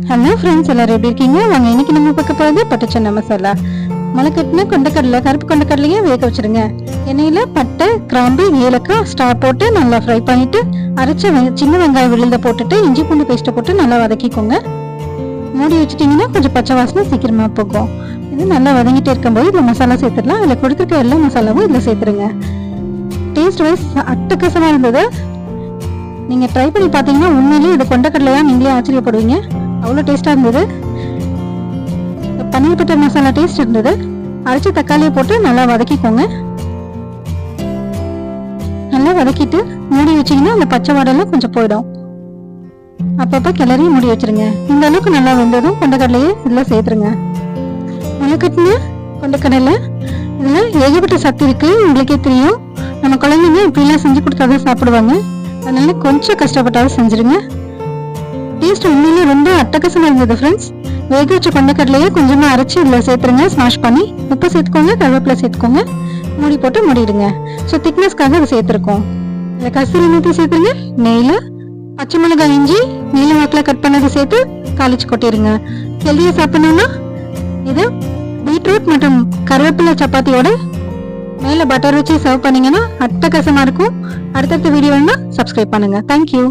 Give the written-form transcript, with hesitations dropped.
Hello friends, எல்லாரும் எப்படி இருக்கீங்க? வாங்க, இன்னைக்கு நம்ம பார்க்க போகிறது பட்டுச்சென்னா மசாலா. முளைக்கட்டின கொண்டக்கடலை, கருப்பு கொண்டக்கடலையே வேக வச்சிருங்க. எண்ணெயில் பட்டை, கிராம்பு, ஏலக்காய், ஸ்டார் போட்டு நல்லா ஃப்ரை பண்ணிட்டு அரைச்ச சின்ன வெங்காயம் விழுந்த போட்டுட்டு இஞ்சி பூண்டு பேஸ்ட்டை போட்டு நல்லா வதக்கிக்கோங்க. மூடி வச்சுட்டிங்கன்னா கொஞ்சம் பச்சை வாசனை சீக்கிரமாக போகும். இது நல்லா வதங்கிட்டே இருக்கும்போது இதில் மசாலா சேர்த்துடலாம். அதில் கொடுத்துருக்க எல்லா மசாலாவும் இதில் சேர்த்துருங்க. டேஸ்ட் வைஸ் அட்டகாசமாக இருந்தது. நீங்கள் ட்ரை பண்ணி பார்த்தீங்கன்னா உண்மையிலேயே இது கொண்டக்கடலையாக நீங்களே ஆச்சரியப்படுவீங்க. அவ்வளோ டேஸ்ட்டாக இருந்தது. பன்னீர் பட்டர் மசாலா டேஸ்ட் இருந்தது. அரைச்சி தக்காளியை போட்டு நல்லா வதக்கிக்கோங்க. நல்லா வதக்கிட்டு மூடி வச்சிங்கன்னா அந்த பச்சை வாடெல்லாம் கொஞ்சம் போயிடும். அப்பப்போ கிளறி மூடி வச்சிருங்க. இந்த அளவுக்கு நல்லா வெந்ததும் கொண்டக்கடலையே இதில் சேர்த்துருங்க. முளைக்கட்டின கொண்டக்கடலை இதில் ஏகப்பட்ட சத்து இருக்குது, உங்களுக்கே தெரியும். நம்ம குழந்தைங்க இப்படிலாம் செஞ்சு கொடுத்தாதான் சாப்பிடுவாங்க. அதனால கொஞ்சம் கஷ்டப்பட்டாலும் செஞ்சுருங்க. டேஸ்ட் உண்மையிலே ரொம்ப அட்டகாசமாக இருந்தது ஃப்ரெண்ட்ஸ். வேக வச்ச கொண்டக்கடலையே கொஞ்சமாக அரைச்சி இதில் சேர்த்துருங்க. ஸ்மாஷ் பண்ணி உப்பு சேர்த்துக்கோங்க, கருவேப்பிலை சேர்த்துக்கோங்க. மூடி போட்டு மூடிடுங்க. ஸோ திக்னஸ்க்காக அதை சேர்த்துருக்கோம். இதில் கஸ்தூரி மேத்தி சேர்த்துருங்க. நெய்யில் பச்சை மிளகாய், இஞ்சி நீல வாக்கில் கட் பண்ணதை சேர்த்து காலிச்சு கொட்டிடுங்க. ஹெல்தியாக சாப்பிடணும்னா இது பீட்ரூட் மற்றும் கருவேப்பிலை சப்பாத்தியோட மேலே பட்டர் வச்சு சர்வ் பண்ணிங்கன்னா அட்டகாசமாக இருக்கும். அடுத்தடுத்த வீடியோ வேணும்னா சப்ஸ்கிரைப் பண்ணுங்கள். தேங்க்யூ.